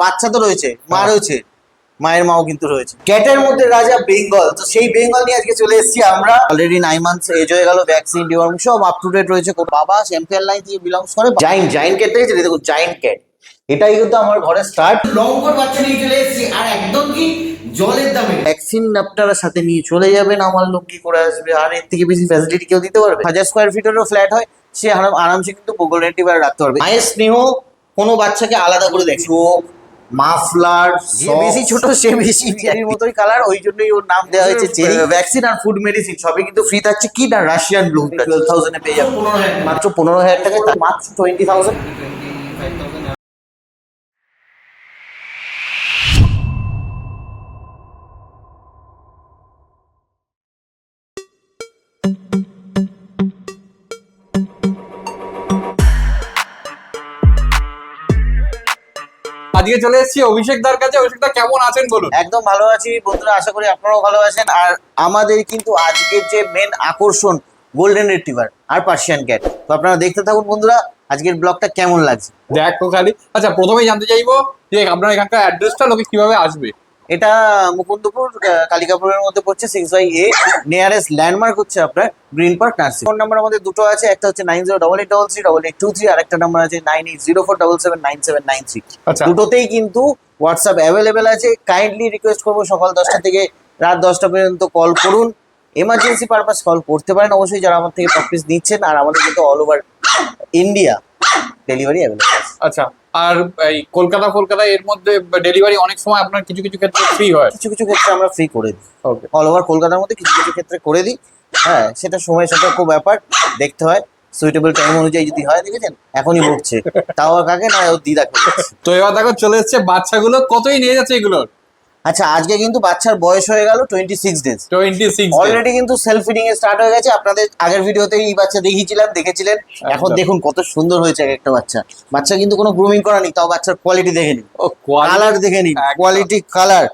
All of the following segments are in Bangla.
বাচ্চা তো রয়েছে, মা রয়েছে, মায়ের মাও কিন্তু রয়েছে। ক্যাটের মধ্যে রাজা বেঙ্গল, তো সেই বেঙ্গল নিয়ে আজকে চলে এসেছি আমরা। অলরেডি 9 মান্থস এজ হয়ে গেল, ভ্যাকসিন ডিওয়ার্ম সব আপ টু ডেট রয়েছে। বাবা চ্যাম্পিয়ন লাইন থেকে বিলংস করে। জাইন্ট ক্যাট দেখেছেন, দেখুন জাইন্ট ক্যাট, এটাই কিন্তু আমার ঘরের স্টার্ট। লঙ্কর বাচ্চা নিয়ে চলে এসেছি, আর একদম কি জলের দামে। ভ্যাকসিন আপনারা সাথে নিয়ে চলে যাবেন, আমার লোক কি করে আসবে? আর এর থেকে বেশি ফ্যাসিলিটি কেউ দিতে পারবে? 1000 স্কোয়ার ফিটেরও ফ্ল্যাট হয়, সে আরামসে কিন্তু গোল্ডেন রিট্রিভার রাখতে পারবে। মায়ের স্নেহ কোনো বাচ্চাকে আলাদা করে দেখে, মাফলার, যে বেশি ছোট সে বেশি চেরির মতোই কালার, ওই জন্যই ওর নাম দেওয়া হয়েছে চেরি। ভ্যাকসিন আর ফুড মেডিসিন সবই কিন্তু ফ্রি থাকছে। কি না রাশিয়ান ব্লু 12,000 এ পেয়ে যাবেন, মাত্র 15,000 টাকায়, মাত্র 20,000। আজকে চলে এসেছি অভিষেক দার কাছে। অভিষেক দা কেমন আছেন বলুন? একদম ভালো আছি বন্ধুরা, আশা করি আপনারাও ভালো আছেন। আর আমাদের কিন্তু আজকের যে মেন আকর্ষণ গোল্ডেন রিট্রিভার আর পার্সিয়ান ক্যাট, তো আপনারা দেখতে থাকুন বন্ধুরা, আজকের ব্লগটা কেমন লাগছে দেখো খালি। আচ্ছা, প্রথমেই জানতে চাইবো যে আপনার এখানকার অ্যাড্রেসটা, লোকে কিভাবে আসবে? এটা মুকুন্দপুর কালিকাপুরের মধ্যে পড়ছে, 6/A। নিয়ারেস্ট ল্যান্ডমার্ক হচ্ছে আপনার green Park nursing. Phone number আমাদের দুটো আছে, একটা হচ্ছে 9088338823, আর একটা নাম্বার আছে 9804779793। আচ্ছা, দুটোতেই কিন্তু হোয়াটসঅ্যাপ অ্যাভেলেবেল আছে। কাইন্ডলি রিকোয়েস্ট করবো সকাল 10টা থেকে রাত 10টা পর্যন্ত কল করুন। এমার্জেন্সি পারপাস কল করতে পারেন অবশ্যই, যারা আমার থেকে প্র্যাকটিস নিচ্ছেন। আর আমাদের কিন্তু all over India delivery available আছে। আচ্ছা। আর এই কলকাতা এর মধ্যে ডেলিভারি অনেক সময় আপনার কিছু কিছু ক্ষেত্রে ফ্রি হয়। কিছু কিছু ক্ষেত্রে আমরা ফ্রি করে দিই, ওকে। অল ওভার কলকাতার মধ্যে কিছু কিছু ক্ষেত্রে করে দিই। হ্যাঁ, সেটা সময় সাপেক্ষ ব্যাপার, দেখতে হয় সুইটেবল টাইম অনুযায়ী যদি হয়। দেখেছেন এখনই বকছে, তাও আর কাকে না, ওর দিদাকে বকছে। তো এবার দেখো চলে এসছে বাচ্চাগুলো, কতই নিয়ে যাচ্ছে এগুলোর? আচ্ছা, আজকে কিন্তু বাচ্চার বয়স হয়ে গেল 26 ডেজ। 26 অলরেডি কিন্তু সেলফ ফিডিং এ স্টার্ট হয়ে গেছে। আপনাদের আগের ভিডিওতে এই বাচ্চা দেখেছিলেন। এখন দেখুন কত সুন্দর হয়েছে এক একটা বাচ্চা। বাচ্চা কিন্তু কোনো গ্রুমিং করা নেই, তাও বাচ্চার কোয়ালিটি দেখে নিন, ও কালার দেখে নিন, কোয়ালিটি, কালার,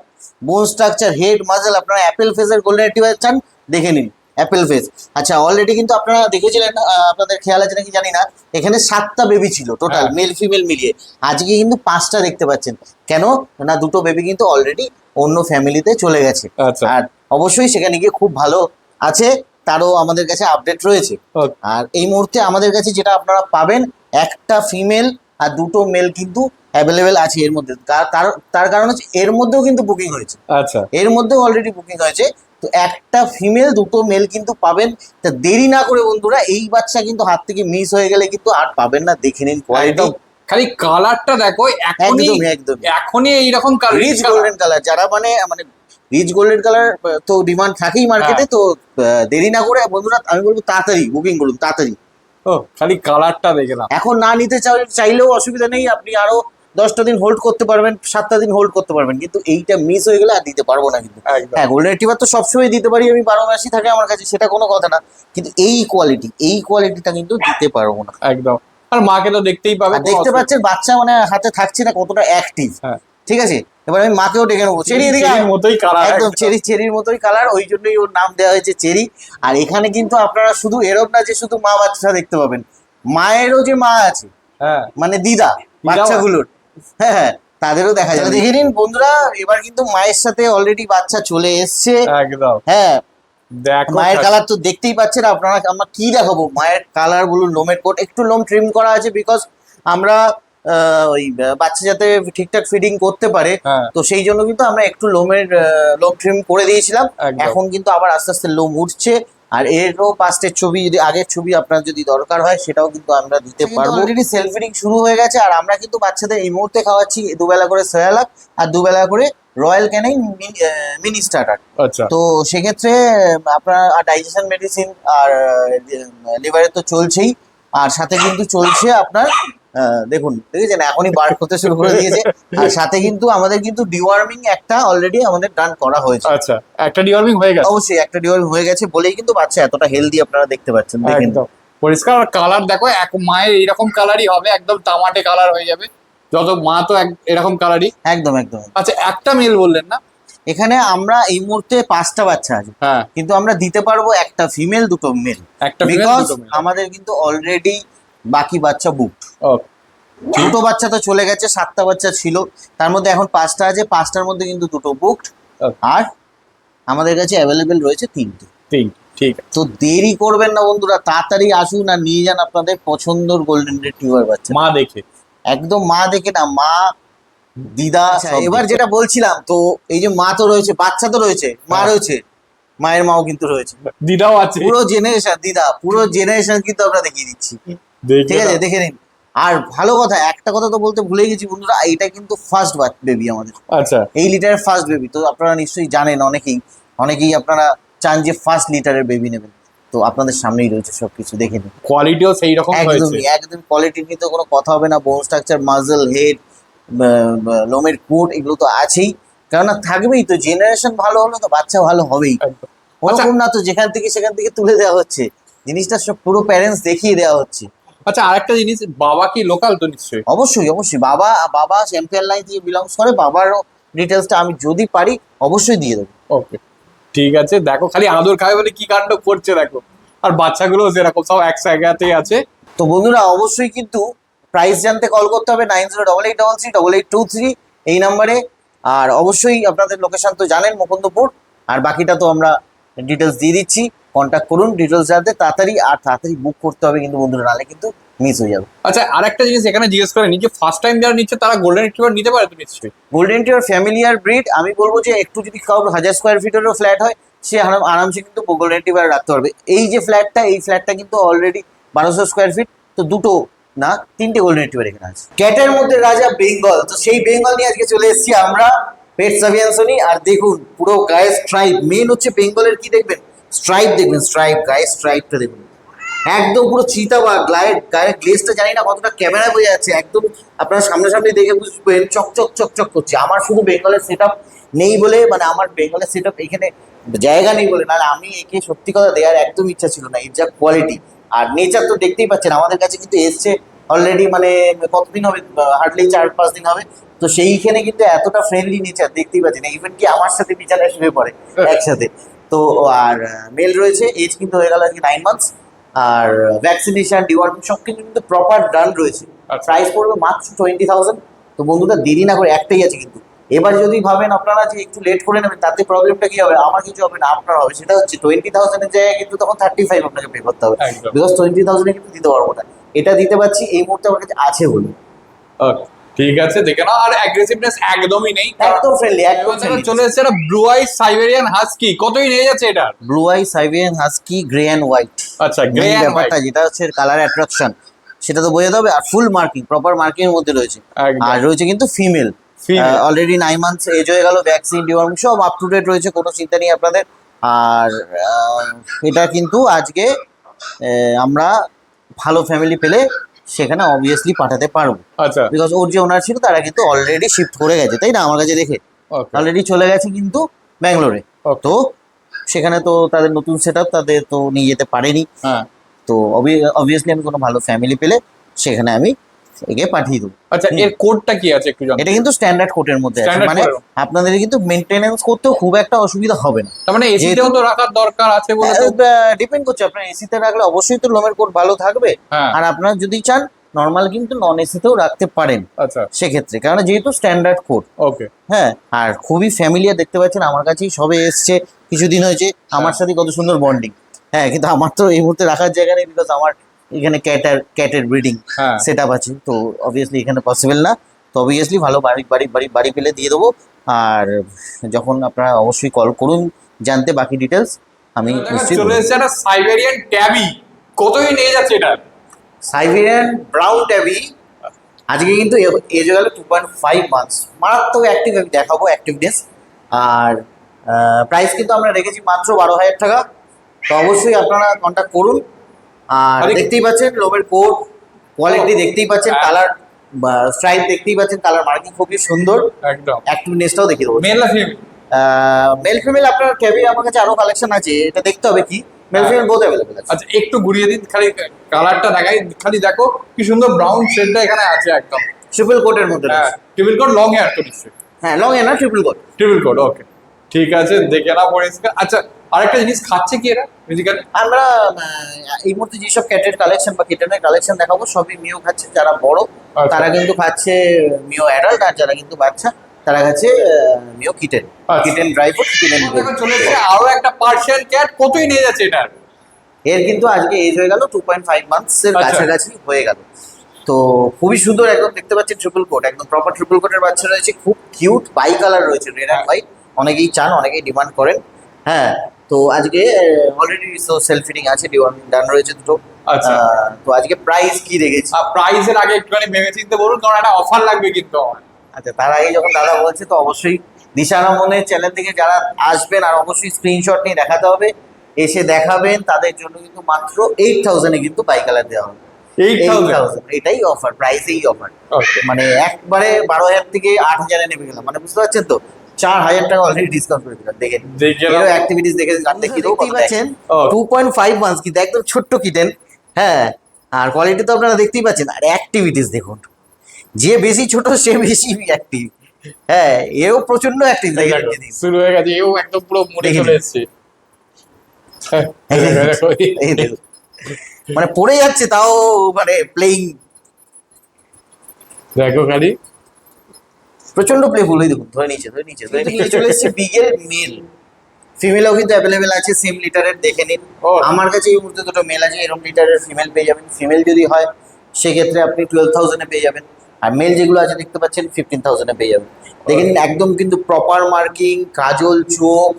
বোন স্ট্রাকচার, হেড, মাসেল। আপনারা অ্যাপেল ফেসের গোল্ডেন রিট্রিভার চান, দেখে নিন অ্যাপেল ফেস। আচ্ছা, অলরেডি কিন্তু আপনারা দেখেছিলেন, আপনাদের খেয়াল আছে নাকি জানি না, এখানে 7টা বেবি ছিল টোটাল, মেল ফিমেল মিলিয়ে। আজকে কিন্তু 5টা দেখতে পাচ্ছেন। কেন না, দুটো বেবি কিন্তু অলরেডি অন্য ফ্যামিলিতে চলে গেছে। আচ্ছা। আর অবশ্যই সেখানে গিয়ে খুব ভালো আছে, তারও আমাদের কাছে আপডেট রয়েছে। আর এই মুহূর্তে আমাদের কাছে যেটা আপনারা পাবেন, একটা ফিমেল আর দুটো মেল কিন্তু অ্যাভেলেবেল আছে এর মধ্যে। তার কারণ হচ্ছে এর মধ্যেও কিন্তু বুকিং হয়েছে। আচ্ছা, এর মধ্যেও অলরেডি বুকিং হয়েছে। তো একটা ফিমেল দুটো মেল কিন্তু পাবেন। তা দেরি না করে বন্ধুরা, এই বাচ্চা কিন্তু হাত থেকে মিস হয়ে গেলে কিন্তু আর পাবেন না। দেখে নিন কোয়ালিটি, খালি কালারটা দেখো, একদম এখনই এইরকম কালার, রিচ গোল্ডেন কালার। যারা মানে রিচ গোল্ডেন কালার তো ডিমান্ড থাকেই মার্কেটে। তো দেরি না করে বন্ধুরা, আমি বলবো তাড়াতাড়ি বুকিং করুন, তাড়াতাড়ি। ও খালি কালারটা দেখে না। এখন না নিতে চাইলেও অসুবিধা নেই, আপনি আরো 10টা দিন হোল্ড করতে পারবেন, 7টা দিন হোল্ড করতে পারবেন। কিন্তু এইটা মিস হয়ে গেলে আর দিতে পারবো না কিন্তু। হ্যাঁ, গোল্ডেন রিট্রিভার তো সবসময় দিতে পারি আমি, 12 মাসই থাকে আমার কাছে, সেটা কোনো কথা না। কিন্তু এই কোয়ালিটিটা কিন্তু দিতে পারবো না একদম। আর মাকে তো দেখতেই পাবে, দেখতে পাচ্ছেন বাচ্চা মানে হাতে থাকছে না, কতটা অ্যাক্টিভ। ঠিক আছে, এবার আমি মাকেও ডেকে নেবো। চেরির মতোই কালার, একদম চেরির মতোই কালার, ওই জন্যই ওর নাম দেওয়া হয়েছে চেরি। আর এখানে কিন্তু আপনারা শুধু এরকম না যে শুধু মা বাচ্চা দেখতে পাবেন, মায়েরও যে মা আছে, মানে দিদা বাচ্চাগুলোর, হ্যাঁ তাদেরও দেখা যাবে। দেখে নিন বন্ধুরা, এবার কিন্তু মায়ের সাথে অলরেডি বাচ্চা চলে এসছে। একদম। হ্যাঁ, দেখো মায়ের কালার তো দেখতেই পাচ্ছেন আপনারা। আমরা কি দেখাবো, মায়ের কালার বলুন, লোমের কোট, একটু লোম ট্রিম করা আছে, বিকজ আমরা ওই বাচ্চা যাতে ঠিকঠাক ফিডিং করতে পারে, তো সেই জন্য কিন্তু আমরা একটু লোম ট্রিম করে দিয়েছিলাম। এখন কিন্তু আবার আস্তে আস্তে লোম উঠছে। আর এরও পাস্টের ছবি, যদি আগের ছবি আপনার যদি দরকার হয়, সেটাও কিন্তু আমরা দিতে পারবো। অলরেডি সেলফ ফিডিং শুরু হয়ে গেছে। আর আমরা কিন্তু বাচ্চাদের এই মুহূর্তে খাওয়াচ্ছি দুবেলা করে সয়ালাক আর দুবেলা করে রয়্যাল ক্যানিন মিনি স্টার্টার। আচ্ছা। তো সেক্ষেত্রে আপনার ডাইজেশন মেডিসিন আর লিভারে তো চলছেই, আর সাথে কিন্তু চলছে আপনার দেখেছেন এখনই বার করতে শুরু করে দিয়েছে। আর সাথে কিন্তু আমাদের কিন্তু ডিওয়ার্মিং একটা অলরেডি আমাদের ডান করা হয়েছে। আচ্ছা, একটা ডিওয়ার্মিং হয়ে গেছে। অবশ্যই একটা ডিওয়ার্মিং হয়ে গেছে বলেই কিন্তু বাচ্চা এতটা হেলদি আপনারা দেখতে পাচ্ছেন। দেখেন পরিষ্কার কালার দেখো, এক মায়ের এইরকম কালারই হবে, একদম তামাটে কালার হয়ে যাবে। যত মা তো এরকম কালারই। একদম। আচ্ছা, একটা মেল বললেন না? এখানে আমরা এই মুহূর্তে 5টা বাচ্চা আছে, কিন্তু আমরা দিতে পারবো একটা ফিমেল দুটো মেল, বিকজ আমাদের কিন্তু অলরেডি বাকি বাচ্চা বুকড। দুটো বাচ্চা তো চলে গেছে, 7টা বাচ্চা ছিল, তার মধ্যে এখন 5টা আছে, 5টার মধ্যে কিন্তু দুটো বুকড। আর আমাদের কাছে অ্যাভেলেবেল রয়েছে 3টে। ঠিক আছে। তো দেরি করবেন না বন্ধুরা, তাড়াতাড়ি আসুন আর নিয়ে যান আপনাদের পছন্দের গোল্ডেন রিট্রিভার বাচ্চা। মা দেখে একদম মা দেখে না, মা দিদা। সব এবার দেখে। যেটা বলছিলাম, তো এই যে মা তো রয়েছে, বাচ্চা তো রয়েছে, মা রয়েছে, মায়ের মাও কিন্তু রয়েছে, দিদাও আছে। পুরো জেনারেশন দিদা, পুরো জেনারেশন কিন্তু আমরা দেখিয়ে দিচ্ছি। ঠিক আছে, দেখে নিন। আর ভালো কথা, একটা কথা তো বলতে ভুলে গেছি বন্ধুরা, এটা কিন্তু ফার্স্ট বেবি আমাদের, আচ্ছা, এই লিটারের ফার্স্ট বেবি। তো আপনারা নিশ্চয়ই জানেন, অনেকেই আপনারা চান যে ফার্স্ট লিটারের বেবি নেবেন, তো আপনাদের সামনেই রয়েছে সবকিছু, দেখে নিন। কোয়ালিটিও সেই রকম হয়েছে। একদম কোয়ালিটি নিয়ে তো কোনো কথা হবে না। বোন স্ট্রাকচার, মাসল, হেড, লোমের কোট, এগুলো তো আছেই, কেননা থাকবেই তো। জেনারেশন ভালো হলে তো বাচ্চা ভালো হবেই। একদম। ওরকম না তো যেখান থেকে সেখান থেকে তুলে দেওয়া হচ্ছে, জিনিসটা সব পুরো প্যারেন্টস দেখিয়ে দেওয়া হচ্ছে। আচ্ছা, আরেকটা জিনিস, বাবা কি লোকাল তো নিশ্চয়ই? অবশ্যই অবশ্যই, বাবা চ্যাম্পিয়ন লাইন থেকে বিলংস করে, বাবারও ডিটেলসটা আমি যদি পারি অবশ্যই দিয়ে দেবো। ওকে, ঠিক আছে। দেখো খালি আদর খাবে বলে কি কাণ্ড করছে দেখো। আর বাচ্চাগুলো সেরকম সব এক জায়গাতেই আছে। তো বন্ধুরা অবশ্যই কিন্তু প্রাইস জানতে কল করতে হবে 9088338823 এই নাম্বারে। আর অবশ্যই আপনাদের লোকেশন তো জানেন, মুকুন্দপুর। আর বাকিটা তো আমরা ডিটেলস দিয়ে দিচ্ছি, কন্ট্যাক্ট করুন ডিটেলস জানতে তাড়াতাড়ি। আর তাড়াতাড়ি বুক করতে হবে কিন্তু বন্ধুরা, নাহলে কিন্তু মিস হয়ে যাবে। আচ্ছা, আরেকটা জিনিস এখানে জিজ্ঞেস করে নি, যে ফার্স্ট টাইম যারা নিচ্ছে তারা গোল্ডেন রিট্রিভার নিতে পারে তো নিশ্চয়ই? গোল্ডেন টিওর ফ্যামিলিয়ার ব্রিড, আমি বলবো যে একটু যদি কারোর 1000 স্কোয়ার ফিটেরও ফ্ল্যাট হয়, সে আরামসে কিন্তু গোল্ডেন টিওর রাখতে পারবে। এই যে ফ্ল্যাটটা, এই ফ্ল্যাটটা কিন্তু অলরেডি 1200 স্কোয়ার ফিট, তো দুটো না 3টে গোল্ডেন রিট্রিভার এখানে আছে। ক্যাটের মধ্যে রাজা বেঙ্গল, তো সেই বেঙ্গল নিয়ে আজকে চলে এসেছি আমরা পেট সাভিয়ানসনি। আর দেখুন পুরো গায়ে স্ট্রাইপ, মেন হচ্ছে বেঙ্গলের কি দেখবেন, স্ট্রাইপ দেখবেন, স্ট্রাইপ, গায়ে স্ট্রাইপটা দেখুন, একদম পুরো চিতাবাঘ। গায়ের গ্লেজটা জানি না কতটা ক্যামেরায় বোঝা যাচ্ছে, একদম আপনারা সামনাসামনি দেখে বুঝবেন চকচক চকচক করছে। আমার শুধু বেঙ্গলের সেট নেই বলে, মানে আমার বেঙ্গলের সেট এখানে জায়গা নেই বলে, নাহলে আমি একে সত্যি কথা দেওয়ার একদম ইচ্ছা ছিল না। এর যা কোয়ালিটি আর নেচার তো দেখতেই পাচ্ছেন, আমাদের কাছে কিন্তু এসছে অলরেডি, মানে কতদিন হবে, হার্ডলি 4-5 দিন হবে। তো সেইখানে কিন্তু এতটা ফ্রেন্ডলি নেচার দেখতেই পাচ্ছেন, ইভেন কি আমার সাথে বিছানায় শুয়ে পড়ে একসাথে। তো আর মেল রয়েছে, এজ কিন্তু হয়ে গেল আজকে 9 মান্থস। আর ভ্যাকসিনেশন, ডিওয়ার্মিং সব কিন্তু প্রপার ডান রয়েছে। আচ্ছা। প্রাইস পড়বে মাত্র 20,000। তো বন্ধুরা দেরি না করে, একটাই আছে কিন্তু। এবার যদি ভাবেন আপনারা যে একটু লেট করে নেবেন, তাতে প্রবলেমটা কি হবে, আমার কিছু হবে না, আপনার হবে। সেটা হচ্ছে 20,000 এর জায়গায় কিন্তু তখন 35 আপনাকে পে করতে হবে, একদম। বিকজ 20,000 কিন্তু দিতে পারবো না। এটা দিতে পারছি এই মুহূর্তে আমার কাছে আছে বলে। Okay, ঠিক আছে, দেখে নাও। আর অ্যাগ্রেসিভনেস একদমই নেই। একদম ফ্রেন্ডলি, একদম এবার দেখো friendly। চলে এসেছে একটা ব্লু আই সাইবেরিয়ান হাস্কি। কতই নিয়ে যাচ্ছে এটা? Blue eye Siberian husky grey and white. আচ্ছা, গ্রে অ্যান্ড ব্যাপারটা যেটা হচ্ছে কালার অ্যাট্রাকশন, সেটা তো বোঝাতে হবে। আর ফুল মার্কিং, প্রপার মার্কিং এর মধ্যে রয়েছে। একদম। আর রয়েছে কিন্তু ফিমেল, অলরেডি 9 মান্থস এজ হয়ে গেল, ভ্যাকসিন, ডিওয়ার্মিং সব আপ টু ডেট রয়েছে, কোনো চিন্তা নেই আপনাদের। আর এটা কিন্তু আজকে আমরা ভালো ফ্যামিলি পেলে সেখানে অবভিয়াসলি পাঠাতে পারবো, আচ্ছা, বিকজ ওর যে ওনার ছিল তারা কিন্তু অলরেডি শিফট করে গেছে, তাই না? আমার কাছে দেখে ওকে, অলরেডি চলে গেছে কিন্তু ব্যাঙ্গালোরে। Okay. তো সেখানে তো তাদের নতুন সেট আপ, তাদের তো নিয়ে যেতে পারেনি। হ্যাঁ। তো অবভিয়াসলি আমি কোনো ভালো ফ্যামিলি পেলে সেখানে আমি একে পাঠিয়ে দেবো। আচ্ছা, এর কোডটা কি আছে একটু জানো? এটা কিন্তু স্ট্যান্ডার্ড কোটের মধ্যে আছে, Standard মানে code। আপনাদের কিন্তু মেনটেনেন্স করতেও খুব একটা অসুবিধা হবে না। তার মানে এসিতেও তো রাখার দরকার আছে বলে তো? ডিপেন্ড করছে, আপনার এসিতে রাখলে অবশ্যই তো লোমের কোট ভালো থাকবে। হ্যাঁ। আর আপনার যদি চান নর্মাল কিন্তু নন এসিতেও রাখতে পারেন আচ্ছা, সেক্ষেত্রে, কারণ যেহেতু স্ট্যান্ডার্ড কোট। ওকে, হ্যাঁ, আর খুবই ফ্যামিলিয়ার, দেখতে পাচ্ছেন আমার কাছেই সবে এসছে, কিছুদিন হয়েছে, আমার সাথে কত সুন্দর বন্ডিং। হ্যাঁ, কিন্তু আমার তো এই মুহূর্তে রাখার জায়গা নেই, বিকজ আমার এখানে ক্যাটের ব্রিডিং হ্যাঁ। সেট আপ আছে, তো অবভিয়াসলি এখানে পসিবল না। তো অবভিয়াসলি ভালো বাড়ি পেলে দিয়ে দেবো। আর যখন আপনারা অবশ্যই কল করুন জানতে বাকি ডিটেলস, আমি নিশ্চয়ই চলে বলবো। এসেছে একটা সাইবেরিয়ান ট্যাবি। কতই নিয়ে যাচ্ছে এটা? সাইবেরিয়ান ব্রাউন ট্যাবি আজকে কিন্তু এজ হয়ে গেল 2.5 মান্থস, মারাত্মক অ্যাক্টিভ, আমি দেখাবো অ্যাক্টিভনেস। আর প্রাইস কিন্তু আমরা রেখেছি মাত্র 12,000 টাকা। তো অবশ্যই আপনারা কন্ট্যাক্ট করুন। আর দেখতেই পাচ্ছেন লোমের কোট কোয়ালিটি, দেখতেই পাচ্ছেন কালার, স্ট্রাইপ দেখতেই পাচ্ছেন, কালার মার্কিং খুবই সুন্দর। একদম। অ্যাক্টিভনেসটাও দেখিয়ে দেবো। মেল না ফিমেল? মেল ফিমেল আপনার ট্যাবির আমার কাছে আরো কালেকশন আছে, এটা দেখতে হবে কি মেল ফিমেল বোথ অ্যাভেলেবল আছে। আচ্ছা, একটু ঘুরিয়ে দিন, খালি কালারটা দেখাই। খালি দেখো কি সুন্দর ব্রাউন শেডটা এখানে আছে একদম। ট্রিপল কোটের মধ্যে হ্যাঁ, রয়েছে। ট্রিপল কোড লং হেয়ার তো নিশ্চয়ই? হ্যাঁ, লং এ না, ট্রিপল কোট। ট্রিপল কোড, ওকে, ঠিক আছে, দেখে না পরিষ্কার। আচ্ছা, আরেকটা জিনিস খাচ্ছে কি এরা বেসিক্যালি? আমরা এই মুহূর্তে যেসব ক্যাটের কালেকশন বা কিটেনের কালেকশন দেখাবো সবই মিও খাচ্ছে। যারা বড় আচ্ছা। তারা কিন্তু খাচ্ছে মিও অ্যাডাল্ট, আর যারা কিন্তু বাচ্চা তারা খাচ্ছে মিও কিটেন। আচ্ছা। কিটেন ড্রাই ফ্রুট, কিটেন দেখো চলে এসেছে আরো একটা পার্সিয়ান ক্যাট, কতই নিয়ে যাচ্ছে এটা? এর কিন্তু আজকে এজ হয়ে গেল 2.5 মান্থস এর আচ্ছা। কাছাকাছি হয়ে গেল। তো খুবই সুন্দর, একদম দেখতে পাচ্ছেন ট্রিপল কোট, একদম প্রপার ট্রিপল কোটের বাচ্চা রয়েছে, খুব কিউট বাই কালার রয়েছে, রেড অ্যান্ড হোয়াইট। অনেকেই চান, অনেকেই ডিমান্ড করেন। হ্যাঁ, তো আজকে অলরেডি তো সেলফ ফিটিং আছে, ডিওয়ার্মিং ডান রয়েছে দুটো। আচ্ছা। তো আজকে প্রাইস কি রেখেছি? প্রাইসের আগে একটুখানি ভেবে চিন্তে বলুন, কারণ একটা অফার লাগবে কিন্তু আমার। আচ্ছা, তার আগে যখন দাদা বলছে তো অবশ্যই দিশানা মনে চ্যানেল থেকে যারা আসবেন আর অবশ্যই স্ক্রিনশট নিয়ে দেখাতে হবে, এসে দেখাবেন, তাদের জন্য কিন্তু মাত্র 8,000 এ কিন্তু বাই কালার দেওয়া হবে। 8,000? এটাই অফার, প্রাইসেই অফার। Okay. মানে একবারে 12,000 থেকে 8,000 নেমে গেলাম, মানে বুঝতে পারছেন তো, 4,000 টাকা অলরেডি ডিসকাউন্ট করে দিলাম। দেখেন দেখে এরও অ্যাক্টিভিটিস দেখে দেখিয়ে দেবো। দেখতেই পাচ্ছেন Okay. 2.5 মান্থস কিন্তু একদম ছোট্ট কিটেন। হ্যাঁ, আর কোয়ালিটি তো আপনারা দেখতেই পাচ্ছেন, আর অ্যাক্টিভিটিস দেখুন, যে বেশি ছোট সে বেশি অ্যাক্টিভ। হ্যাঁ, এও প্রচন্ড অ্যাক্টিভ। দেখেন দেখো, যদি শুরু হয়ে গেছে, এও একদম পুরো মরে দেখে চলে নিন। এসছে। এই দেখুন, মানে পড়ে যাচ্ছে তাও, মানে প্লেইং, দেখো খালি প্রচন্ড প্লেফুল। ওই দেখুন, ধরে নিচে নিয়ে চলে এসেছে বিগের মেল। ফিমেলও কিন্তু অ্যাভেলেবেল আছে সেম লিটারের, দেখে নিন। ও। আমার কাছে এই মুহূর্তে দুটো মেল আছে, এরকম লিটারের ফিমেল পেয়ে যাবেন। ফিমেল যদি হয় সেক্ষেত্রে আপনি 12,000 এ পেয়ে যাবেন, আর মেল যেগুলো আছে দেখতে পাচ্ছেন 15,000 এ পেয়ে যাবেন। দেখে নিন, একদম কিন্তু প্রপার মার্কিং, কাজল, চোখ,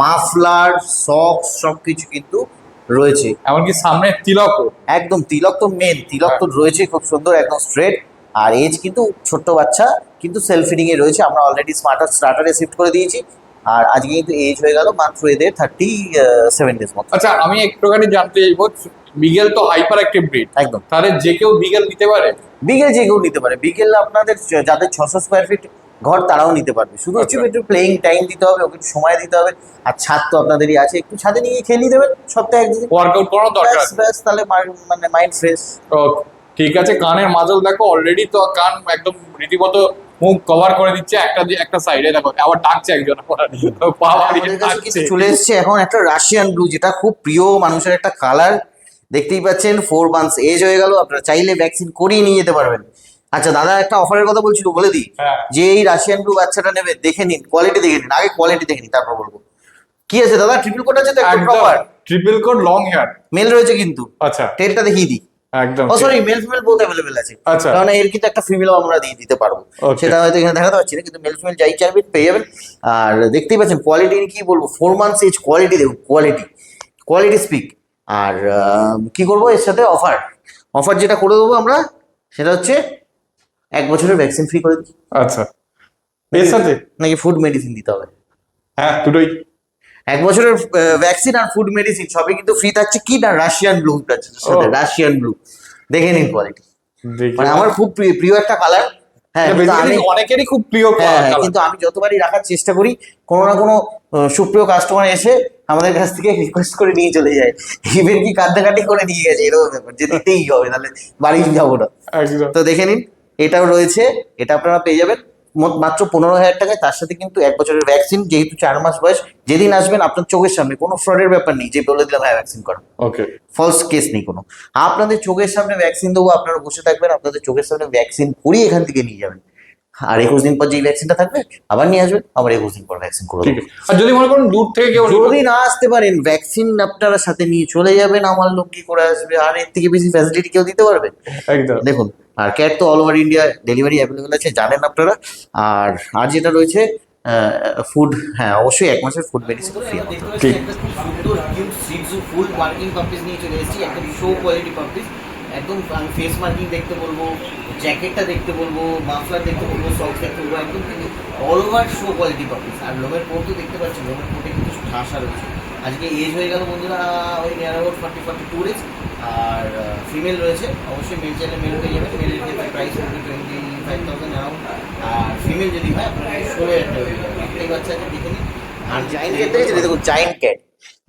মাফলার, সক্স সবকিছু কিন্তু রয়েছে। এমনকি সামনে তিলকও। একদম তিলক তো মেন, তিলক তো রয়েছে খুব সুন্দর, একদম স্ট্রেট। আর এজ কিন্তু ছোট্ট বাচ্চা, কিন্তু সেলফ ফিডিং এ রয়েছে। আমরা অলরেডি স্টার্টারে শিফট করে দিয়েছি, আর আজকে কিন্তু এজ হয়ে গেল মাত্র এদের 37 ডেজ মতো। আচ্ছা, আমি একটুখানি জানতে চাইবো, বিগেল তো হাইপার অ্যাক্টিভ ব্রিড, একদম তাহলে যে কেউ বিগেল নিতে পারে? বিকেল যে কেউ নিতে পারে। বিকেল আপনাদের যাদের 600 স্কোয়ার ফিট ঘর তারাও নিতে পারবে, শুধু হচ্ছে আচ্ছা। একটু প্লেইং টাইম দিতে হবে, ওকে একটু সময় দিতে হবে। আর ছাদ তো আপনাদেরই আছে, একটু ছাদে নিয়ে খেলিয়ে দেবেন সপ্তাহে একদিন, ওয়ার্কআউট করার দরকার। ব্যাস ব্যাস, তাহলে মানে মাইন্ড ফ্রেশ। Okay, ঠিক আছে। কানের মাজল দেখো, অলরেডি তো কান একদম রীতিমতো মুখ কভার করে দিচ্ছে, একটা সাইডে দেখো, আবার ডাকছে একজন, পা বাড়িয়ে আমাদের কাছে কিন্তু ডাকছে। চলে এসেছে এখন একটা রাশিয়ান ব্লু, যেটা খুব প্রিয় মানুষের একটা কালার। দেখতেই পাচ্ছেন 4 মান্থস এজ হয়ে গেল, আপনারা চাইলে ভ্যাকসিন করিয়ে নিয়ে যেতে পারবেন। আচ্ছা দাদা, একটা অফারের কথা বলছিল, বলে দিই। হ্যাঁ। যে এই রাশিয়ান ব্লু বাচ্চাটা নেবে, দেখে নিন, কোয়ালিটি দেখে নিন, আগে কোয়ালিটি দেখে নিন, তারপর বলবো। কি আছে দাদা, ট্রিপল কোট আছে তো, একদম একদম proper. Triple coat, long hair. Male রয়েছে কিন্তু, আচ্ছা। টেলটা দেখিয়ে দিই। একদম ও sorry, male female both available আছে। আচ্ছা। কারণ এর কিন্তু একটা ফিমেলও আমরা দিয়ে দিতে পারবো, Okay. সেটা হয়তো এখানে দেখাতে পারছি না, কিন্তু মেল ফিমেল যাই চাইবেন পেয়ে যাবেন। আর দেখতেই পাচ্ছেন কোয়ালিটি কি বলবো, 4 মান্থস এজ, কোয়ালিটি দেখুন, কোয়ালিটি স্পিক। আর কি করবো এর সাথে অফার যেটা করে দেবো আমরা, সেটা হচ্ছে 1 বছরের ভ্যাকসিন ফ্রি করে দিই। আচ্ছা, এর সাথে নাকি ফুড মেডিসিন দিতে হবে? হ্যাঁ, দুটোই। 1 বছরের ভ্যাকসিন আর ফুড মেডিসিন সবই কিন্তু ফ্রি থাকছে। কি না, রাশিয়ান ব্লু সাথে, ও। রাশিয়ান ব্লু দেখে নিন কোয়ালিটি। দেখি। মানে আমার খুব প্রিয় একটা কালার। হ্যাঁ, এটা কিন্তু basically আমি অনেকেরই খুব প্রিয় হ্যাঁ, colour। কিন্তু আমি যতবারই রাখার চেষ্টা করি, কোনো না কোনো সুপ্রিয় কাস্টমার এসে আমাদের কাছ থেকে রিকোয়েস্ট করে নিয়ে চলে যায়, ইভেন কি কান্দাকাটি করে নিয়ে গেছে, এরকম ব্যাপার যে দিতেই হবে, তাহলে বাড়ি যাবো না। একদম। তো দেখে নিন, এটাও রয়েছে, এটা আপনারা পেয়ে যাবেন মাত্র 15,000 টাকায়। তার সাথে কিন্তু 1 বছরের ভ্যাকসিন, যেহেতু 4 মাস বয়স। যেদিন আসবেন আপনার চোখের সামনে, কোনো ফ্রডের ব্যাপার নেই যে বলে দিলাম হ্যাঁ ভ্যাকসিন করা, ওকে। ফলস কেস নেই কোনো। আপনাদের চোখের সামনে ভ্যাকসিন দেবো, আপনারা বসে থাকবেন, আপনাদের চোখের সামনে ভ্যাকসিন করিয়ে এখান থেকে নিয়ে যাবেন। আর 21 দিন পর যেই ভ্যাকসিনটা থাকবে আবার নিয়ে আসবেন, আবার 21 দিন পর ভ্যাকসিন করে ঠিক দেবো। আছে। আর যদি মনে করুন দূর থেকে কেউ যদি না আসতে পারেন, ভ্যাকসিন আপনারা সাথে নিয়ে চলে যাবেন, আমার লোক কি করে আসবে? আর এর থেকে বেশি ফ্যাসিলিটি কেউ দিতে পারবে? একদম। দেখুন, আর ক্যাট তো all over India delivery available আছে, জানেন আপনারা। আর যেটা রয়েছে ফুড, হ্যাঁ অবশ্যই 1 মাসের ফুড মেডিসিন ফ্রি। ঠিক। একটা খুব সুন্দর কিউট সিটজু ফুল মার্কিং পাম্পিস নিয়ে চলে এসেছি, একদম শো কোয়ালিটি পাম্পিস। একদম আমি ফেস মার্কিং দেখতে বলবো, জ্যাকেটটা দেখতে বলবো, মাফলার দেখতে বলবো, সক্স দেখতে বলবো, একদম কিন্তু অল ওভার শো কোয়ালিটি পাম্পিস। আর লোমের কোট তো দেখতে পাচ্ছি, লোমের কোটে কিন্তু ঠাসা রয়েছে। আজকে এজ হয়ে গেল বন্ধুরা ওই নিয়ার অ্যাবাউট 42 ডেজ। আর ফিমেল রয়েছে, অবশ্যই মেল চাইলে মেল পেয়ে যাবেন। মেলের ক্ষেত্রে প্রাইস পড়বে 25,000 অ্যারাউন্ড। আর ফিমেল যদি হয় আপনার 16,000 টাকা হয়ে যাবে। একটাই বাচ্চা আছে, দেখে নিন। আর জাইন্ট ক্যাট দেখেছেন, দেখুন জাইন্ট ক্যাট,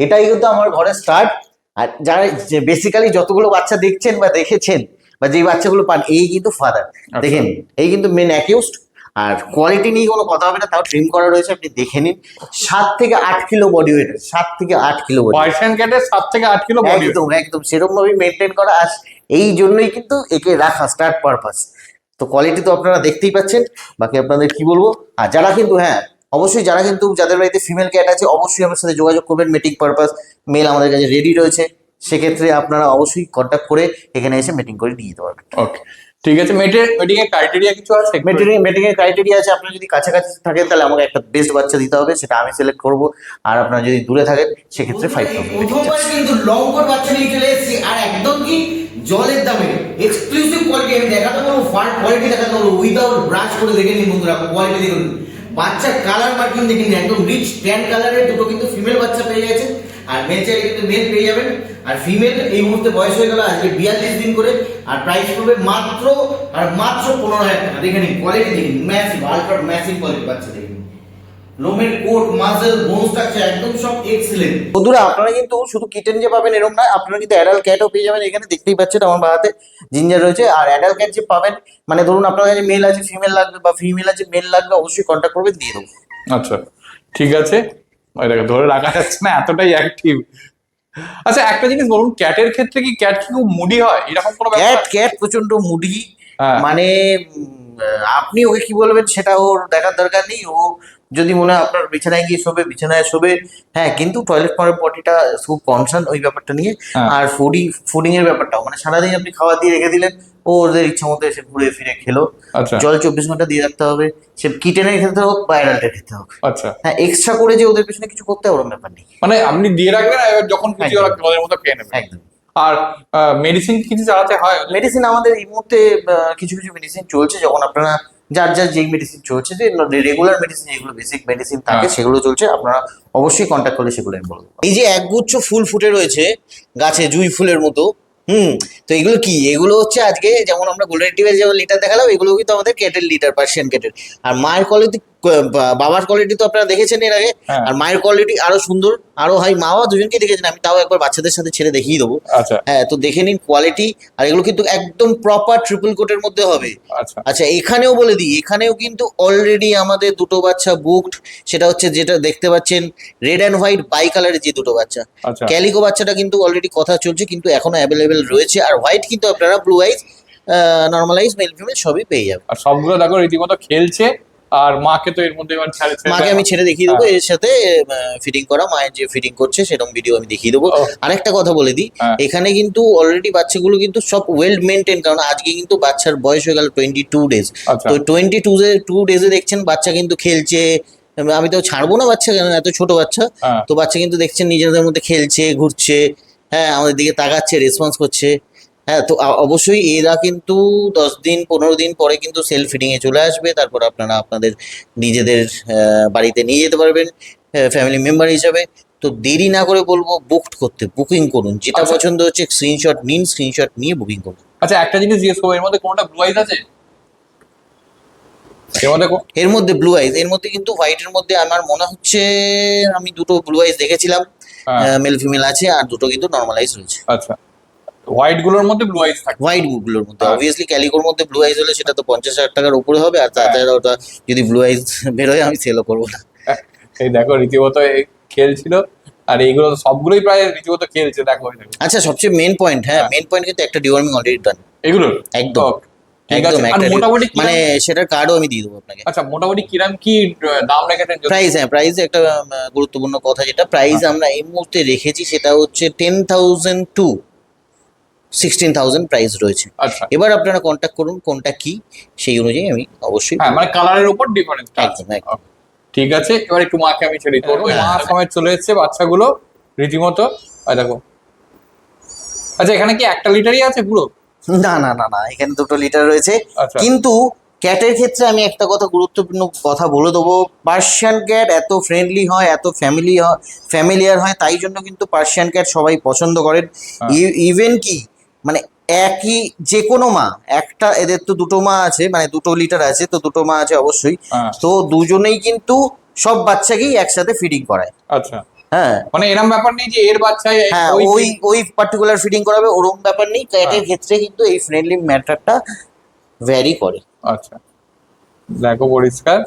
এটাই কিন্তু আমার ঘরের স্টার্ট। আর যারা বেসিক্যালি যতগুলো বাচ্চা দেখছেন বা দেখেছেন, বা যেই বাচ্চাগুলো পান, এই কিন্তু ফাদার, দেখেন এই কিন্তু মেন অ্যাকিউজড। আর কোয়ালিটি নিয়ে কোনো কথা হবে না, তাও ট্রিম করা রয়েছে, আপনি দেখে নিন। 7 থেকে 8 কিলো বডি ওয়েট, 7 থেকে 8 কিলো বডি, পার্সিয়ান ক্যাটের 7 থেকে 8 কিলো বডি। একদম একদম সেরকম ভাবে মেনটেন করা, আর এই জন্যই কিন্তু একে রাখা স্টার্ট পারপাস। তো কোয়ালিটি তো আপনারা দেখতেই পাচ্ছেন, বাকি আপনাদের কি বলবো। আর যারা কিন্তু অবশ্যই যারা কিন্তু যাদের বাড়িতে ফিমেল ক্যাট আছে অবশ্যই আমার সাথে যোগাযোগ করবেন, মিটিং পারপাস মেল আমাদের কাছে রেডি রয়েছে, সেক্ষেত্রে আপনারা অবশ্যই কন্ট্যাক্ট করে এখানে এসে মিটিং করে নিয়ে যেতে পারবেন। ওকে, ঠিক আছে। মিটিং এর ক্রাইটেরিয়া কিছু আছে? মিটিং এর ক্রাইটেরিয়া আছে, আপনারা যদি কাছাকাছি থাকেন তাহলে আমাকে একটা বেস্ট বাচ্চা দিতে হবে, সেটা আমি সিলেক্ট করব। আর আপনারা যদি দূরে থাকেন সেক্ষেত্রে 5,000। প্রথমবার কিন্তু লং কোট বাচ্চা নিয়ে চলে এসেছি, আর একদম কি জলের দামে এক্সক্লুসিভ কোয়ালিটি আমি দেখাতে পারবো, ফার কোয়ালিটি দেখাতে পারবো, উইদাউট ব্রাশ করে দেখে নিন বন্ধুরা, কোয়ালিটি দেখুন, বাচ্চার কালার মার্কিং দেখে নিন, একদম রিচ ট্যান কালারের দুটো কিন্তু ফিমেল বাচ্চা পেয়ে গেছেন। আর মেল চাইলে কিন্তু মেল পেয়ে যাবেন। আর ফিমেল এই মুহূর্তে বয়স হয়ে গেল আজকে 42 দিন করে, আর প্রাইস পড়বে মাত্র 15,000 টাকা। দেখে নিন কোয়ালিটি, দেখুন ম্যাসিভ, আলট্রা ম্যাসিভ কোয়ালিটি বাচ্চা দেখুন, লোমের কোট, মাসেল, বোন স্ট্রাকচার একদম সব এক্সেলেন্ট। বন্ধুরা আপনারা কিন্তু শুধু কিটেন যে পাবেন এরকম না, আপনারা কিন্তু অ্যাডাল্ট ক্যাটও পেয়ে যাবেন। এখানে দেখতেই পাচ্ছেন আমার বাহাতে জিঞ্জার রয়েছে। আর অ্যাডাল্ট ক্যাট যে পাবেন, মানে ধরুন আপনার কাছে মেল আছে ফিমেল লাগবে, বা ফিমেল আছে মেল লাগবে, অবশ্যই কন্ট্যাক্ট করবেন, দিয়ে দেবো। আচ্ছা, ঠিক আছে। ওই দেখো ধরে রাখা যাচ্ছে না, এতটাই অ্যাক্টিভ। আচ্ছা, একটা জিনিস বলুন, ক্যাটের ক্ষেত্রে কি ক্যাট কি খুব মুডি হয়, এরকম কোনো ব্যাপার? ক্যাট প্রচন্ড মুডি, হ্যাঁ। মানে আপনি ওকে কি বলবেন সেটা ওর দেখার দরকার নেই। ও যদি মনে হয় আপনার বিছানায় গিয়ে শোবে, বিছানায় শোবে। কিন্তু টয়লেট পটিটা খুব কনসার্ন ওই ব্যাপারটা নিয়ে। হ্যাঁ। আর ফুডিং এর ব্যাপারটাও, মানে সারাদিন আপনি খাবার দিয়ে রেখে দিলেন, ও ওদের ইচ্ছা মতো এসে ঘুরে ফিরে খেলো। আচ্ছা। জল 24 ঘন্টা দিয়ে রাখতে হবে, সে কিটেনের ক্ষেত্রে হোক বা অ্যাডাল্টের ক্ষেত্রে হোক। আচ্ছা, এক্সট্রা করে যে ওদের পিছনে কিছু করতে হবে ওরকম ব্যাপার নেই। মানে আপনি দিয়ে রাখবেন, এবার যখন খুশি ওরা ওদের মতো খেয়ে নেবে। একদম। আর মেডিসিন কিছু চালাতে হয়? মেডিসিন আমাদের এই মুহূর্তে কিছু কিছু মেডিসিন চলছে, যখন আপনারা যার যার যেই মেডিসিন চলছে, যে রেগুলার মেডিসিন যেগুলো বেসিক মেডিসিন থাকে হ্যাঁ। সেগুলো চলছে, আপনারা অবশ্যই কন্ট্যাক্ট করলে সেগুলো আমি বলবো। এই যে একগুচ্ছ ফুল ফুটে রয়েছে গাছে জুঁই ফুলের মতো, তো এগুলো কি? এগুলো হচ্ছে আজকে যেমন আমরা গোল্ডেন রিট্রিভার যেমন লিটার দেখালাম, এগুলো কিন্তু আমাদের ক্যাটের লিটার, পার্সিয়ান ক্যাটের। আর মায়ের কোয়ালিটি, বাবার কোয়ালিটি তো আপনারা দেখেছেন এর আগে, হ্যাঁ। আর মায়ের কোয়ালিটি আরো সুন্দর, আরো হাই। মা বাবা দুজনকে দেখেছেন, আমি তাও একবার বাচ্চাদের সাথে ছেড়ে দেখিয়ে দেবো। আচ্ছা, তো দেখে নিন কোয়ালিটি। আর এগুলো কিন্তু একদম প্রপার ট্রিপল কোটের মধ্যে হবে। আচ্ছা, আচ্ছা, এখানেও বলে দিই, এখানেও কিন্তু অলরেডি আমাদের দুটো বাচ্চা বুকড। সেটা হচ্ছে যেটা দেখতে পাচ্ছেন রেড অ্যান্ড হোয়াইট বাই কালারের যে দুটো বাচ্চা, আচ্ছা। ক্যালিকো বাচ্চাটা কিন্তু অলরেডি কথা চলছে, কিন্তু এখনো অ্যাভেলেবেল রয়েছে। আর হোয়াইট কিন্তু আপনারা ব্লু আইজ, নর্মাল আইজ, মেল ফিমেল সবই পেয়ে যাবেন। আর সবগুলো দেখো রীতিমতো খেলছে। আর মাকে তো এর মধ্যে এবার মাকে আমি ছেড়ে দেখিয়ে দেবো, এর সাথে ফিটিং করা, মায়ের যে ফিটিং করছে সেরকম ভিডিও আমি দেখিয়ে দেবো। ও। আরেকটা কথা বলে দিই, হ্যাঁ। এখানে কিন্তু অলরেডি বাচ্চাগুলো কিন্তু সব ওয়েল মেনটেন, কারণ আজকে কিন্তু বাচ্চার বয়স হয়ে গেল 22 ডেজ। আচ্ছা। তো 22 ডেজে দেখছেন বাচ্চা কিন্তু খেলছে। আমি তো ছাড়বো না বাচ্চা, কেন এত ছোট বাচ্চা। হ্যাঁ। তো বাচ্চা কিন্তু দেখছেন নিজেদের মধ্যে খেলছে, ঘুরছে, আমাদের দিকে তাকাচ্ছে, রেসপন্স করছে। তো অবশ্যই এরা কিন্তু 10 দিন 15 দিন পরে কিন্তু সেলফ ফিডিং এ চলে আসবে। তারপর আপনারা আপনাদের নিজেদের বাড়িতে নিয়ে যেতে পারবেন ফ্যামিলি মেম্বার হিসাবে। তো দেরি না করে বলবো বুকড করতে, বুকিং করুন, যেটা আচ্ছা। পছন্দ হচ্ছে স্ক্রিনশট নিন, স্ক্রিনশট নিয়ে বুকিং করুন। আচ্ছা, একটা জিনিস জিজ্ঞেস করবো, এর মধ্যে কোনটা ব্লু আইজ আছে? এর মধ্যে এর মধ্যে ব্লু আইজ, এর মধ্যে কিন্তু হোয়াইটের মধ্যে আমার মনে হচ্ছে আমি দুটো ব্লু আইজ দেখেছিলাম, হ্যাঁ। মেল ফিমেল আছে, আর দুটো কিন্তু নর্মালাইজ রয়েছে। আচ্ছা, হোয়াইট গুলোর মধ্যে ব্লু আইজ থাকে? হোয়াইট বুকগুলোর মধ্যে হ্যাঁ। অবভিয়াসলি, ক্যালিকোর মধ্যে ব্লু আইজ হলে সেটা তো 50,000 টাকার উপরে হবে। আর তাছাড়া ওটা যদি ব্লু আইজ বেরোয় আমি সেলও করবো না। এই দেখো রীতিমতো খেলছিল। আর এইগুলো তো সবগুলোই প্রায় রীতিমতো খেলছে, দেখো ওই দেখো। আচ্ছা, সবচেয়ে মেন পয়েন্ট, মেন পয়েন্ট কিন্তু একটা ডিওয়ার্মিং অলরেডি ডান। এগুলোর একদম। Okay, ঠিক আছে। একদম আর একটা মোটামুটি কিরম- মানে সেটার কার্ডও আমি দিয়ে দেবো আপনাকে। আচ্ছা, মোটামুটি কিরাম কি দাম রেখেছেন? প্রাইস, প্রাইস একটা গুরুত্বপূর্ণ কথা, যেটা প্রাইস আমরা এই মুহূর্তে রেখেছি সেটা হচ্ছে 10,000 to 16,000 প্রাইস রয়েছে। আচ্ছা, এবার আপনারা কন্ট্যাক্ট করুন কোনটা কি, সেই অনুযায়ী আমি অবশ্যই হ্যাঁ, মানে কালারের উপর ডিফারেন্স। একদম একদম। ঠিক আছে, এবার একটু মাকে আমি ছেড়ে দিই। হ্যাঁ। মা সমেত চলে এসেছে বাচ্চাগুলো রীতিমতো। আর দেখো, আচ্ছা এখানে কি 1 লিটারই আছে পুরো? না না না না, এখানে 2 লিটার রয়েছে। আচ্ছা। কিন্তু ক্যাটের ক্ষেত্রে আমি একটা কথা, গুরুত্বপূর্ণ কথা বলে দেবো, পার্সিয়ান ক্যাট এত ফ্রেন্ডলি হয়, এত ফ্যামিলিয়ার হয়, তাই জন্য কিন্তু পার্সিয়ান ক্যাট সবাই পছন্দ করেন। হ্যাঁ। ইভেন কি মানে একই যে কোনো মা, একটা এদের তো 2টো মা আছে, মানে 2 লিটার আছে, তো 2টো মা আছে অবশ্যই। হ্যাঁ। তো দুজনেই কিন্তু সব বাচ্চাকেই একসাথে ফিডিং করায়। আচ্ছা, হ্যাঁ মানে এরকম ব্যাপার নেই যে এর বাচ্চা হ্যাঁ, ওই পার্টিকুলার ফিডিং করাবে, ওরকম ব্যাপার নেই। ক্যাটের হ্যাঁ। ক্ষেত্রে কিন্তু এই ফ্রেন্ডলি ম্যাটারটা ভ্যারি করে। আচ্ছা, দেখো পরিষ্কার,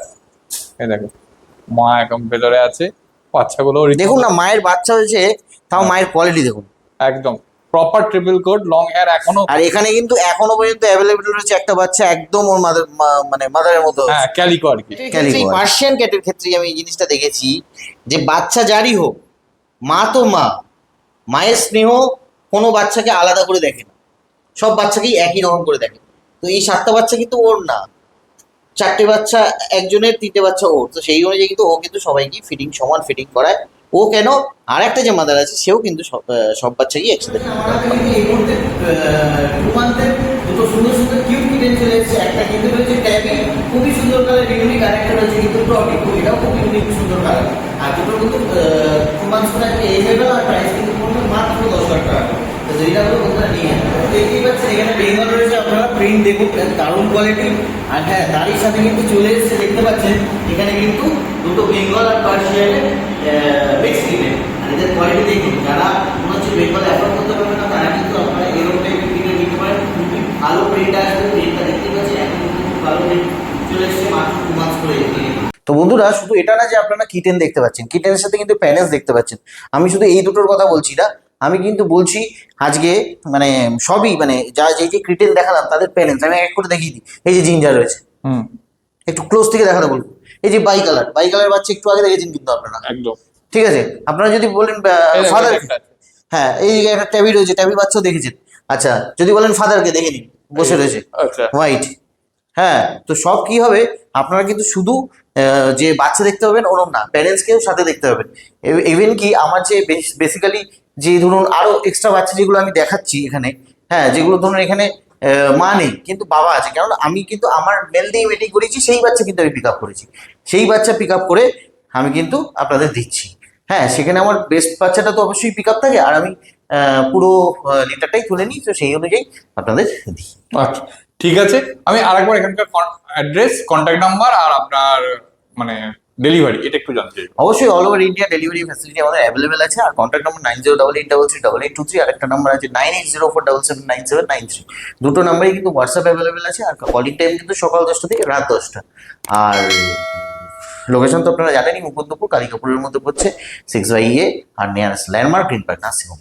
এই দেখো মা এখন ভেতরে আছে, বাচ্চাগুলো দেখুন না, মায়ের বাচ্চা হয়েছে, তাও মায়ের কোয়ালিটি দেখুন। একদম proper triple coat, long hair এখনো। আর এখানে কিন্তু এখনো পর্যন্ত অ্যাভেলেবল রয়েছে একটা বাচ্চা একদম ওর মানে মাদারের মতো। হ্যাঁ ক্যালিকো আর কি। এই পার্সিয়ান ক্যাটের ক্ষেত্রে আমি এই জিনিসটা দেখেছি যে বাচ্চা যারই হোক, মা তো মা, মায়ের স্নেহ কোনো বাচ্চাকে আলাদা করে দেখে না, সব বাচ্চাকেই একই রকম করে দেখে। তো এই 7টা বাচ্চা কিন্তু ওর না, 4টে বাচ্চা একজনের, 3টে বাচ্চা ওর। তো সেই অনুযায়ী কিন্তু ও কিন্তু সবাইকে সমান ফিটিং করায়। ও কেন, আর একটা যে মাদার আছে সেও কিন্তু সব বাচ্চাকেই একসাথে আমরা কিন্তু এই মুহূর্তে 2 মান্থের দুটো সুন্দর সুন্দর কিউট কিটেন চলে এসেছে। একটা কিন্তু রয়েছে ট্যাবি, খুবই সুন্দর কালার, ইউনিক। আর একটা রয়েছে কিন্তু টপি, এটাও খুব ইউনিক সুন্দর কালার। আর দুটো কিন্তু 2 মান্থস করে এজ হয়ে গেল। আর প্রাইস কিন্তু পড়বে মাত্র 10,000 টাকা। তো যেটা হলো বন্ধুরা নিয়ে দেখতেই পাচ্ছেন এখানে বেঙ্গল রয়েছে, আপনারা প্রিন্ট দেখুন, দারুণ কোয়ালিটি। আর হ্যাঁ, তারই সাথে কিন্তু চলে এসেছে, দেখতে পাচ্ছেন এখানে কিন্তু দুটো বেঙ্গল আর পার্সিয়ানের মিক্স কিটেন। আর এদের কোয়ালিটি দেখুন, যারা মনে হচ্ছে বেঙ্গল অ্যাফোর্ড করতে পারবে না তারা কিন্তু আপনারা এরকম টাইপের কিনে নিতে পারেন। খুবই ভালো প্রিন্ট আসবে, প্রিন্টটা দেখতে পাচ্ছেন এখন কিন্তু খুব ভালো প্রিন্ট চলে এসেছে মাত্র 2 মাস করে। তো বন্ধুরা, শুধু এটা না যে আপনারা কিটেন দেখতে পাচ্ছেন, কিটেনের সাথে কিন্তু প্যানেলস দেখতে পাচ্ছেন। আমি শুধু এই দুটোর কথা বলছি না, আমি কিন্তু বলছি আজকে মানে সবই, মানে যা যে কিটেন দেখালাম তাদের প্যানেলস আমি এক করে দেখিয়ে দিই। এই যে জিঞ্জার রয়েছে, একটু ক্লোজ থেকে দেখাতে বলবো। এই যে বাই কালার বাচ্চা একটু আগে দেখেছেন কিন্তু আপনারা, একদম ঠিক আছে। আপনারা যদি বলেন ফাদার, হ্যাঁ এই যে একটা ট্যাবি রয়েছে, ট্যাবি বাচ্চাও দেখেছেন। আচ্ছা, যদি বলেন ফাদারকে দেখে নিন, বসে রয়েছে আচ্ছা হোয়াইট। হ্যাঁ, তো সব কি হবে, আপনারা কিন্তু শুধু যে বাচ্চা দেখতে পাবেন ওরম না, প্যারেন্টসকেও সাথে দেখতে পাবেন। ইভেন কি আমার যে বেসিক্যালি যে ধরুন আরো এক্সট্রা বাচ্চা যেগুলো আমি দেখাচ্ছি এখানে, হ্যাঁ, যেগুলো ধরুন এখানে মা নেই কিন্তু বাবা আছে, কারণ আমি কিন্তু আমার মেল দিয়ে ওয়েটিং করেছি, সেই বাচ্চা কিন্তু আমি পিক আপ করেছি, সেই বাচ্চা পিক আপ করে আমি কিন্তু আপনাদের দিচ্ছি। হ্যাঁ, সেখানে আমার বেস্ট বাচ্চাটা তো অবশ্যই পিক আপ থাকে, আর আমি পুরো লিটারটাই তুলে নিই, তো সেই অনুযায়ী আপনাদের দিই। আচ্ছা ঠিক আছে, আমি আরেকবার এখানকার অ্যাড্রেস, কন্ট্যাক্ট নাম্বার আর আপনার মানে ডেলিভারি এটা একটু জানতে চাই। অবশ্যই all over India delivery facility আমাদের অ্যাভেলেবেল আছে। আর কন্ট্যাক্ট নাম্বার 9088338823, আর একটা নাম্বার আছে 9804779793। দুটো নাম্বারই কিন্তু হোয়াটসঅ্যাপ অ্যাভেলেবেল আছে। আর কলিং টাইম কিন্তু সকাল 10টা থেকে রাত 10টা। আর লোকেশন তো আপনারা জানেনই, মুকুন্দপুর কালিকাপুরের মধ্যে পড়ছে, 6/A, আর nearest landmark Green Park nursing home.